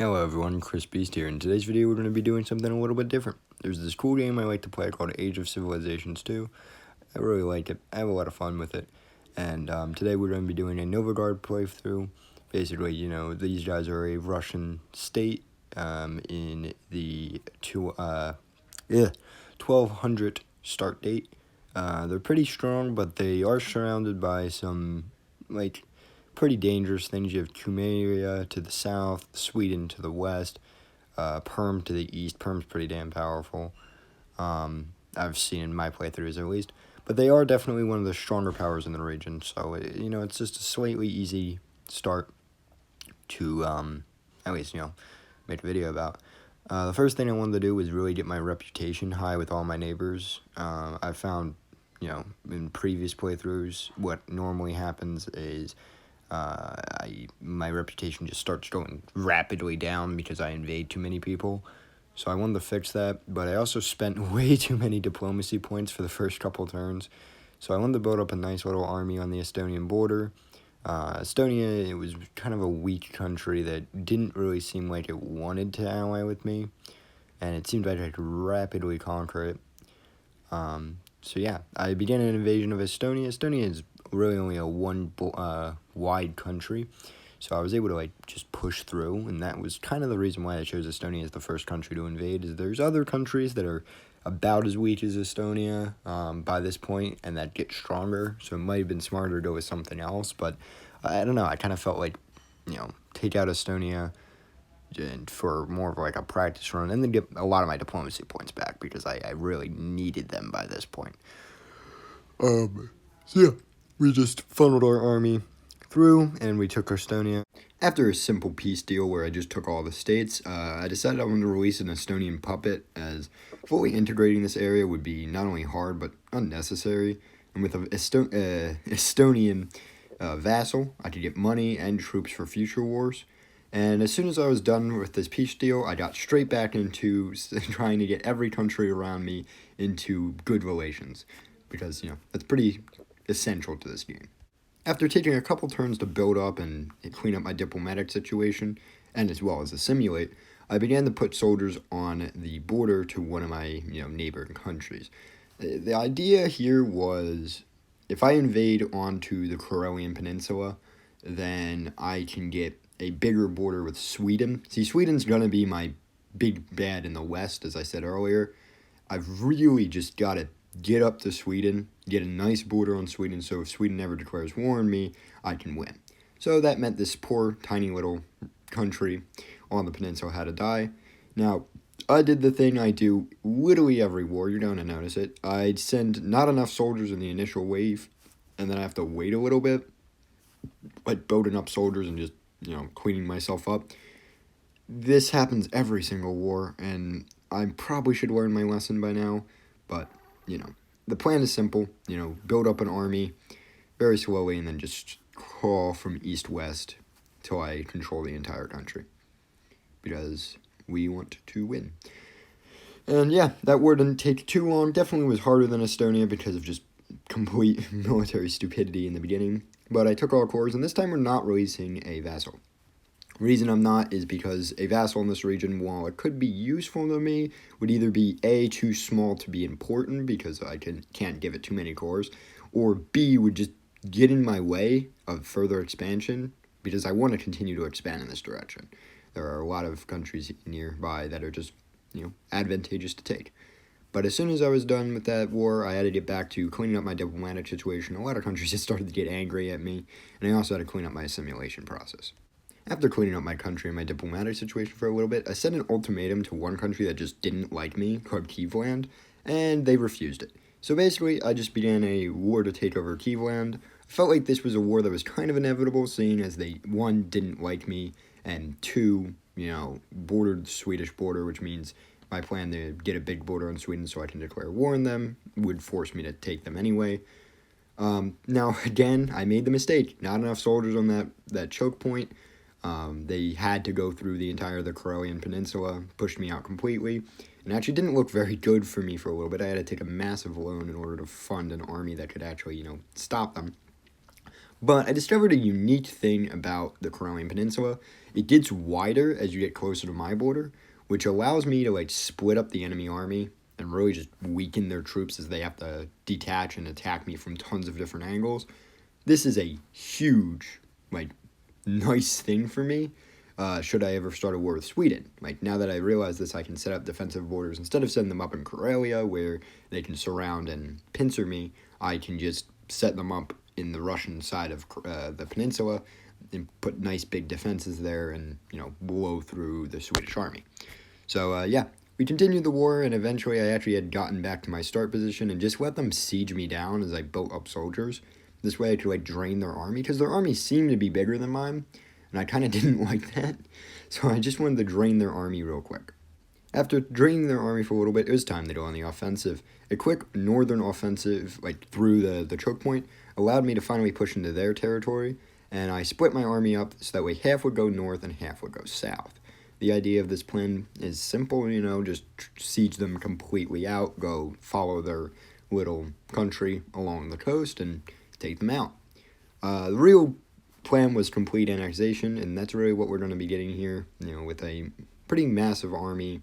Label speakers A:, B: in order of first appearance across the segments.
A: Hello everyone, Chris Beast here. In today's video we're going to be doing something a little bit different. There's this cool game I like to play called Age of Civilizations 2. I really like it. I have a lot of fun with it. And today we're going to be doing a Novogard playthrough. Basically, these guys are a Russian state in the 1200 start date. They're pretty strong, but they are surrounded by some, pretty dangerous things. You have Cumeria to the south, Sweden to the west, Perm to the east. Perm's pretty damn powerful. I've seen in my playthroughs at least. But they are definitely one of the stronger powers in the region. So, it's just a slightly easy start to, at least, make a video about. The first thing I wanted to do was really get my reputation high with all my neighbors. I've found, in previous playthroughs, what normally happens is my reputation just starts going rapidly down because I invade too many people. So I wanted to fix that, but I also spent way too many diplomacy points for the first couple turns. So I wanted to build up a nice little army on the Estonian border. Estonia, it was kind of a weak country that didn't really seem like it wanted to ally with me, and it seemed like I could rapidly conquer it. So yeah, I began an invasion of Estonia. Estonia is really only a wide country, so I was able to just push through, and that was kind of the reason why I chose Estonia as the first country to invade. Is there's other countries that are about as weak as Estonia by this point, and that get stronger, so it might have been smarter to go with something else, but I don't know, I kind of felt like, take out Estonia and for more of a practice run, and then get a lot of my diplomacy points back, because I really needed them by this point. So yeah, we just funneled our army through, and we took Estonia. After a simple peace deal where I just took all the states, I decided I wanted to release an Estonian puppet, as fully integrating this area would be not only hard, but unnecessary. And with an Estonian vassal, I could get money and troops for future wars. And as soon as I was done with this peace deal, I got straight back into trying to get every country around me into good relations, because, that's pretty essential to this game. After taking a couple turns to build up and clean up my diplomatic situation, and as well as assimilate, I began to put soldiers on the border to one of my, neighboring countries. The idea here was, if I invade onto the Karelian Peninsula, then I can get a bigger border with Sweden. See, Sweden's gonna be my big bad in the west, as I said earlier. I've really just got to get up to Sweden, get a nice border on Sweden, so if Sweden ever declares war on me, I can win. So that meant this poor, tiny little country on the peninsula had to die. Now, I did the thing I do literally every war, you're going to notice it. I'd send not enough soldiers in the initial wave, and then I have to wait a little bit, building up soldiers and just, cleaning myself up. This happens every single war, and I probably should learn my lesson by now, but, the plan is simple, build up an army very slowly, and then just crawl from east-west till I control the entire country, because we want to win. And yeah, that war didn't take too long. Definitely was harder than Estonia because of just complete military stupidity in the beginning, but I took all cores, and this time we're not releasing a vassal. Reason I'm not is because a vassal in this region, while it could be useful to me, would either be A, too small to be important because I can't give it too many cores, or B, would just get in my way of further expansion because I want to continue to expand in this direction. There are a lot of countries nearby that are just, advantageous to take. But as soon as I was done with that war, I had to get back to cleaning up my diplomatic situation. A lot of countries just started to get angry at me, and I also had to clean up my assimilation process. After cleaning up my country and my diplomatic situation for a little bit, I sent an ultimatum to one country that just didn't like me, called Kievland, and they refused it. So basically, I just began a war to take over Kievland. I felt like this was a war that was kind of inevitable, seeing as they, one, didn't like me, and two, bordered the Swedish border, which means my plan to get a big border on Sweden so I can declare war on them would force me to take them anyway. Now, again, I made the mistake. Not enough soldiers on that choke point. They had to go through the entire of the Karelian Peninsula, pushed me out completely, and actually didn't look very good for me for a little bit. I had to take a massive loan in order to fund an army that could actually, stop them. But I discovered a unique thing about the Karelian Peninsula. It gets wider as you get closer to my border, which allows me to like split up the enemy army and really just weaken their troops as they have to detach and attack me from tons of different angles. This is a huge, like, nice thing for me. Should I ever start a war with Sweden? Like, now that I realize this, I can set up defensive borders. Instead of setting them up in Karelia, where they can surround and pincer me, I can just set them up in the Russian side of the peninsula and put nice big defenses there and, blow through the Swedish army. So, yeah, we continued the war, and eventually I actually had gotten back to my start position and just let them siege me down as I built up soldiers. This way I could, like, drain their army, because their army seemed to be bigger than mine, and I kind of didn't like that, so I just wanted to drain their army real quick. After draining their army for a little bit, it was time to go on the offensive. A quick northern offensive, like through the choke point, allowed me to finally push into their territory, and I split my army up so that way half would go north and half would go south. The idea of this plan is simple, just siege them completely out, go follow their little country along the coast, and take them out. The real plan was complete annexation, and that's really what we're going to be getting here, with a pretty massive army.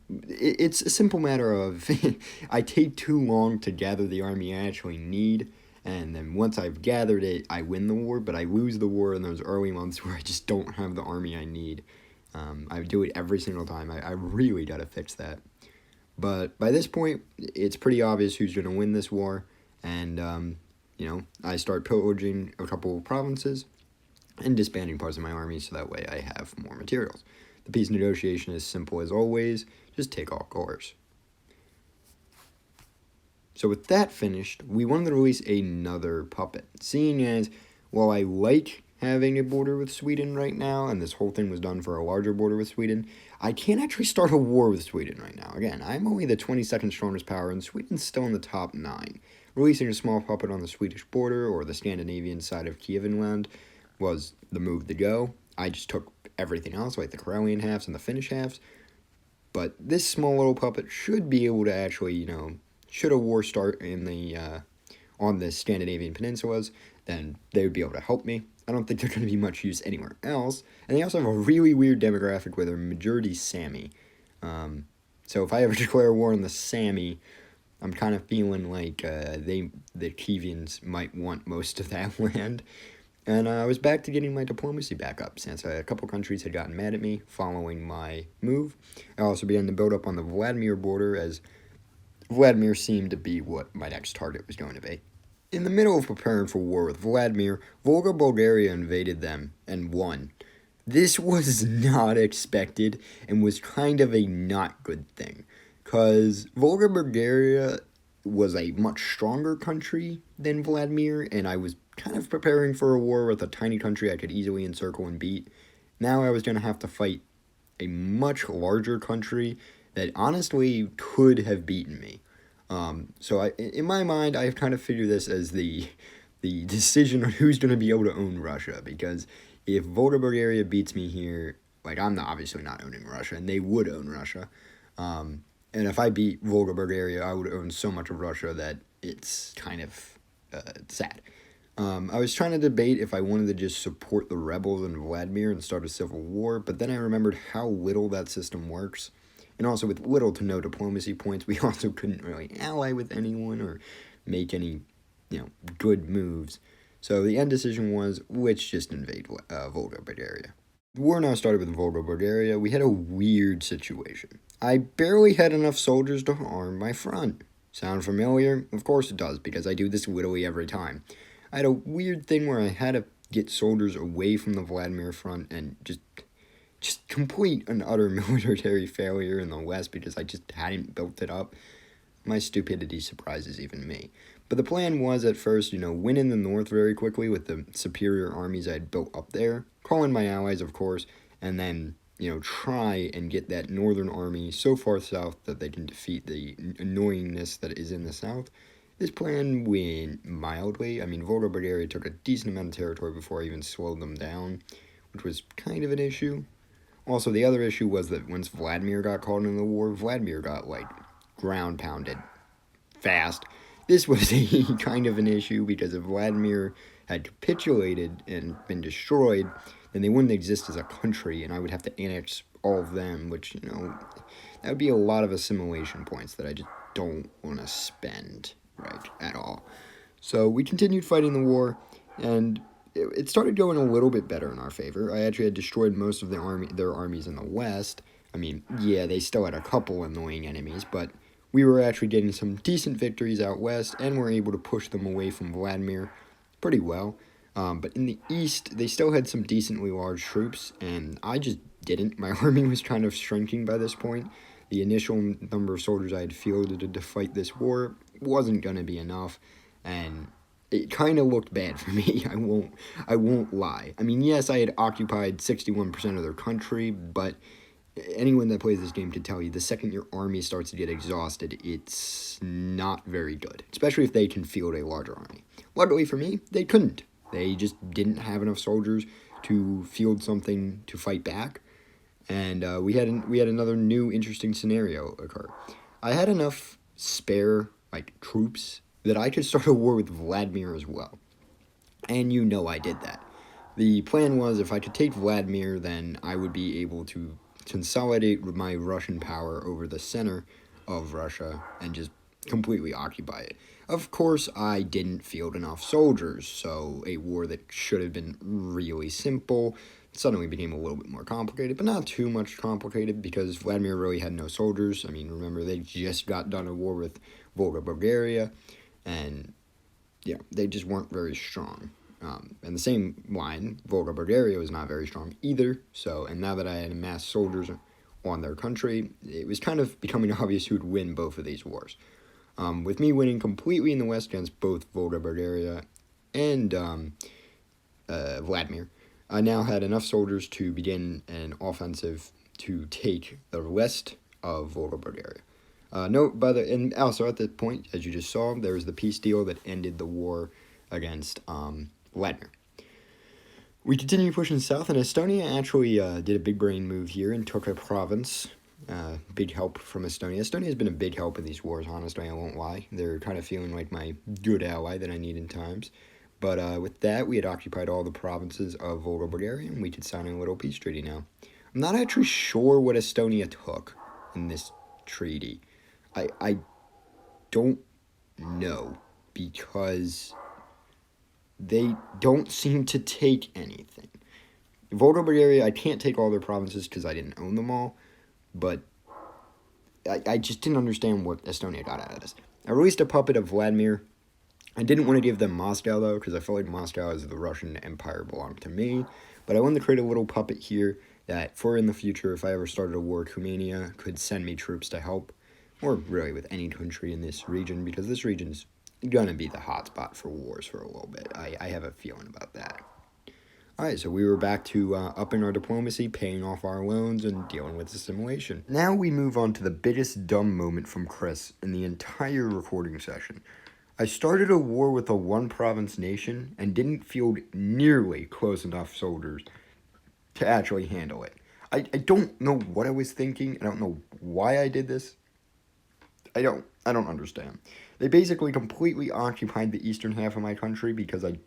A: It's a simple matter of I take too long to gather the army I actually need, and then once I've gathered it, I win the war, but I lose the war in those early months where I just don't have the army I need. I do it every single time. I really got to fix that. But by this point, it's pretty obvious who's going to win this war, and I start pillaging a couple of provinces and disbanding parts of my army so that way I have more materials. The peace negotiation is simple as always, just take all cores. So with that finished, we wanted to release another puppet, seeing as, while I like having a border with Sweden right now, and this whole thing was done for a larger border with Sweden, I can't actually start a war with Sweden right now. Again, I'm only the 22nd strongest power, and Sweden's still in the top 9. Releasing a small puppet on the Swedish border, or the Scandinavian side of Kievan was the move to go. I just took everything else, like the Karelian halves and the Finnish halves, but this small little puppet should be able to actually, should a war start in the on the Scandinavian peninsulas, then they would be able to help me. I don't think they're going to be much use anywhere else, and they also have a really weird demographic where they're majority Sami. So if I ever declare war on the Sami, I'm kind of feeling like the Kievians might want most of that land. And I was back to getting my diplomacy back up, since a couple countries had gotten mad at me following my move. I also began to build up on the Vladimir border, as Vladimir seemed to be what my next target was going to be. In the middle of preparing for war with Vladimir, Volga Bulgaria invaded them and won. This was not expected and was kind of a not good thing, because Volga Bulgaria was a much stronger country than Vladimir, and I was kind of preparing for a war with a tiny country I could easily encircle and beat. Now I was going to have to fight a much larger country that honestly could have beaten me. So in my mind, I've kind of figured this as the decision on who's going to be able to own Russia, because if Volga Bulgaria beats me here, like, I'm obviously not owning Russia, and they would own Russia. And if I beat Volga Bulgaria, I would own so much of Russia that it's kind of sad. I was trying to debate if I wanted to just support the rebels in Vladimir and start a civil war, but then I remembered how little that system works. And also, with little to no diplomacy points, we also couldn't really ally with anyone or make any, good moves. So the end decision was, let's just invade Volga Bulgaria. The war now started with Volga Bulgaria. We had a weird situation. I barely had enough soldiers to arm my front. Sound familiar? Of course it does, because I do this literally every time. I had a weird thing where I had to get soldiers away from the Vladimir front and just complete an utter military failure in the west because I just hadn't built it up. My stupidity surprises even me. But the plan was at first, win in the north very quickly with the superior armies I had built up there, call in my allies, of course, and then, try and get that northern army so far south that they can defeat the annoyingness that is in the south. This plan went mildly. I mean, Volga Bulgaria took a decent amount of territory before I even slowed them down, which was kind of an issue. Also, the other issue was that once Vladimir got called into the war, Vladimir got, ground pounded fast. This was a kind of an issue, because if Vladimir had capitulated and been destroyed, then they wouldn't exist as a country, and I would have to annex all of them, which, that would be a lot of assimilation points that I just don't want to spend, right, at all. So we continued fighting the war, and it started going a little bit better in our favor. I actually had destroyed most of their armies in the west. I mean, yeah, they still had a couple annoying enemies, but we were actually getting some decent victories out west, and were able to push them away from Vladimir pretty well. But in the east, they still had some decently large troops, and I just didn't. My army was kind of shrinking by this point. The initial number of soldiers I had fielded to fight this war wasn't going to be enough, and it kind of looked bad for me. I won't lie. I mean, yes, I had occupied 61% of their country, but anyone that plays this game can tell you the second your army starts to get exhausted, it's not very good, especially if they can field a larger army. Luckily for me, they couldn't. They just didn't have enough soldiers to field something to fight back, and we had another new interesting scenario occur. I had enough spare troops that I could start a war with Vladimir as well, and I did that. The plan was if I could take Vladimir, then I would be able to consolidate my Russian power over the center of Russia and just completely occupy it. Of course, I didn't field enough soldiers, so a war that should have been really simple suddenly became a little bit more complicated, but not too much complicated because Vladimir really had no soldiers. I mean, remember, they just got done a war with Volga, Bulgaria, and they just weren't very strong. And the same line, Volga, Bulgaria was not very strong either. So, and now that I had amassed soldiers on their country, it was kind of becoming obvious who would win both of these wars. With me winning completely in the west against both Volga, Bulgaria and Vladimir, I now had enough soldiers to begin an offensive to take the rest of Volga, Bulgaria. And also at that point, as you just saw, there was the peace deal that ended the war against Vladimir. We continued pushing south, and Estonia actually did a big brain move here and took a province. Big help from Estonia. Estonia has been a big help in these wars, honestly, I won't lie. They're kind of feeling like my good ally that I need in times. But with that, we had occupied all the provinces of Volga, Bulgaria, and we could sign a little peace treaty now. I'm not actually sure what Estonia took in this treaty. I don't know, because they don't seem to take anything. Volga, Bulgaria, I can't take all their provinces because I didn't own them all, but I just didn't understand what Estonia got out of this. I released a puppet of Vladimir. I didn't want to give them Moscow, though, because I felt like Moscow as the Russian Empire belonged to me, but I wanted to create a little puppet here that, for in the future, if I ever started a war, Kumania could send me troops to help, or really with any country in this region, because this region's gonna be the hotspot for wars for a little bit. I have a feeling about that. Alright, so we were back to upping our diplomacy, paying off our loans, and dealing with assimilation. Now we move on to the biggest dumb moment from Chris in the entire recording session. I started a war with a one-province nation and didn't field nearly close enough soldiers to actually handle it. I don't know what I was thinking. I don't know why I did this. I don't understand. They basically completely occupied the eastern half of my country because I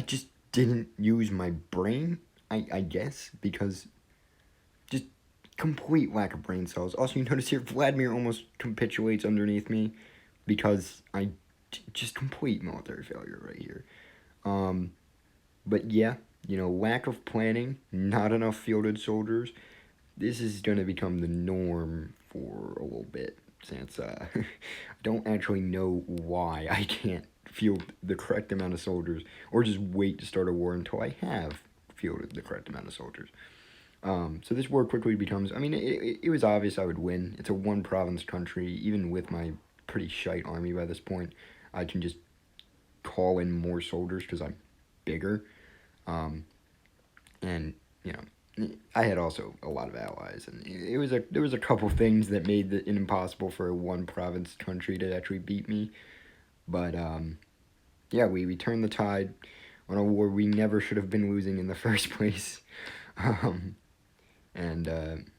A: just didn't use my brain, I guess, because just complete lack of brain cells. Also, you notice here, Vladimir almost capitulates underneath me because just complete military failure right here. But yeah, lack of planning, not enough fielded soldiers. This is going to become the norm for a little bit, since I don't actually know why I can't field the correct amount of soldiers, or just wait to start a war until I have fielded the correct amount of soldiers. So this war quickly becomes, it was obvious I would win. It's a one-province country. Even with my pretty shite army by this point, I can just call in more soldiers because I'm bigger. And, I had also a lot of allies, and there was a couple things that made it impossible for a one-province country to actually beat me. But, yeah, we turned the tide on a war we never should have been losing in the first place. And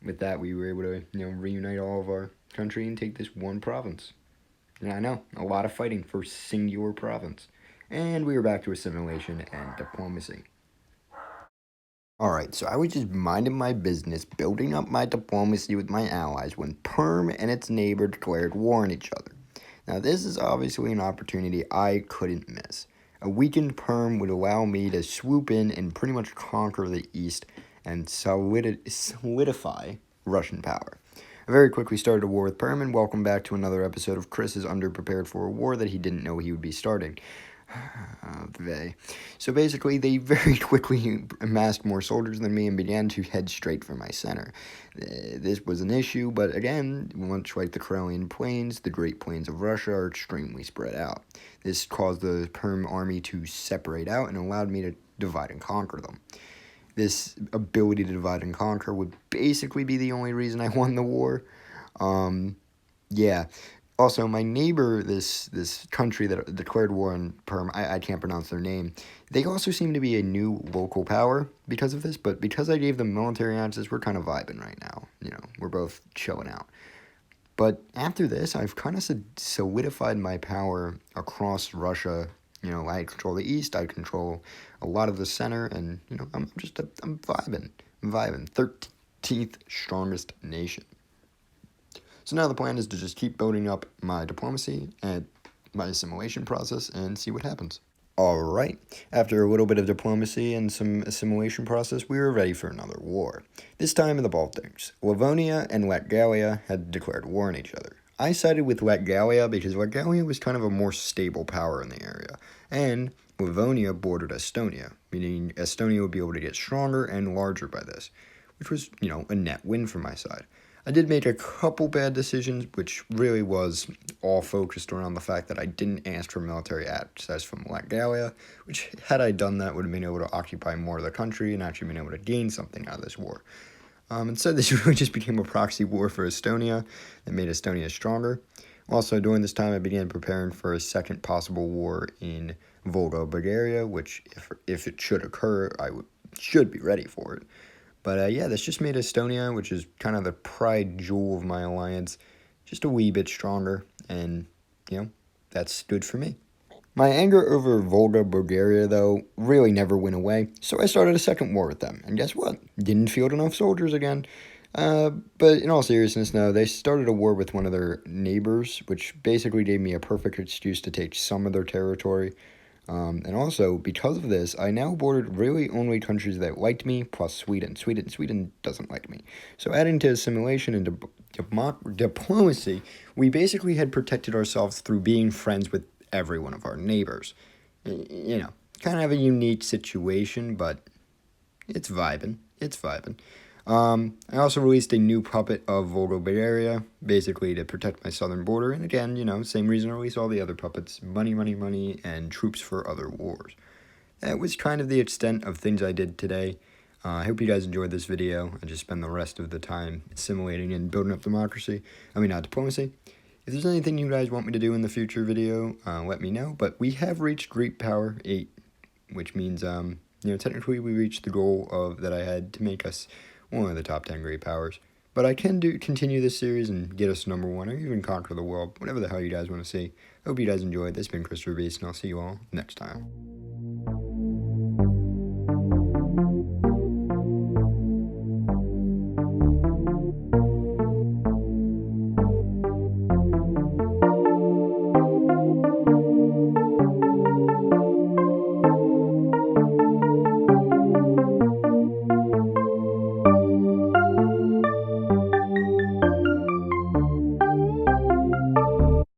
A: with that, we were able to, reunite all of our country and take this one province. And I know, a lot of fighting for singular province. And we are back to assimilation and diplomacy. Alright, so I was just minding my business, building up my diplomacy with my allies, when Perm and its neighbor declared war on each other. Now, this is obviously an opportunity I couldn't miss. A weakened Perm would allow me to swoop in and pretty much conquer the East and solidify Russian power. I very quickly started a war with Perm, and welcome back to another episode of Chris is underprepared for a war that he didn't know he would be starting. So basically, they very quickly amassed more soldiers than me and began to head straight for my center. This was an issue, but again, much like the Karelian Plains, the Great Plains of Russia are extremely spread out. This caused the Perm army to separate out and allowed me to divide and conquer them. This ability to divide and conquer would basically be the only reason I won the war. Yeah. Also, my neighbor, this country that declared war on Perm, I can't pronounce their name. They also seem to be a new local power because of this, but because I gave them military access, we're kind of vibing right now. You know, we're both chilling out. But after this, I've kind of solidified my power across Russia. You know, I control the east, I control a lot of the center, and, you know, I'm vibing. I'm vibing. 13th strongest nation. So now the plan is to just keep building up my diplomacy and my assimilation process and see what happens. Alright, after a little bit of diplomacy and some assimilation process, we were ready for another war. This time in the Baltics. Livonia and Latgalia had declared war on each other. I sided with Latgalia because Latgalia was kind of a more stable power in the area, and Livonia bordered Estonia, meaning Estonia would be able to get stronger and larger by this, which was, you know, a net win for my side. I did make a couple bad decisions, which really was all focused around the fact that I didn't ask for military access from Latgalia, which, had I done that, would have been able to occupy more of the country and actually been able to gain something out of this war. Instead, this really just became a proxy war for Estonia that made Estonia stronger. Also, during this time, I began preparing for a second possible war in Volga, Bulgaria, which, if it should occur, should be ready for it. But yeah, this just made Estonia, which is kind of the pride jewel of my alliance, just a wee bit stronger, and, you know, that's good for me. My anger over Volga, Bulgaria, though, really never went away, so I started a second war with them, and guess what? Didn't field enough soldiers again. But in all seriousness, no, they started a war with one of their neighbors, which basically gave me a perfect excuse to take some of their territory. And also, because of this, I now bordered really only countries that liked me, plus Sweden. Sweden doesn't like me. So adding to assimilation and diplomacy, we basically had protected ourselves through being friends with every one of our neighbors. You know, kind of a unique situation, but it's vibing. It's vibing. I also released a new puppet of Volga, Bulgaria, basically to protect my southern border, and again, you know, same reason I released all the other puppets, money, money, money, and troops for other wars. That was kind of the extent of things I did today. I hope you guys enjoyed this video. I just spend the rest of the time assimilating and building up diplomacy. If there's anything you guys want me to do in the future video, let me know, but we have reached Great Power 8, which means, you know, technically we reached the goal that I had to make us one of the top 10 great powers. But I can continue this series and get us number 1 or even conquer the world, whatever the hell you guys want to see. Hope you guys enjoyed. This has been Christopher Beast, and I'll see you all next time.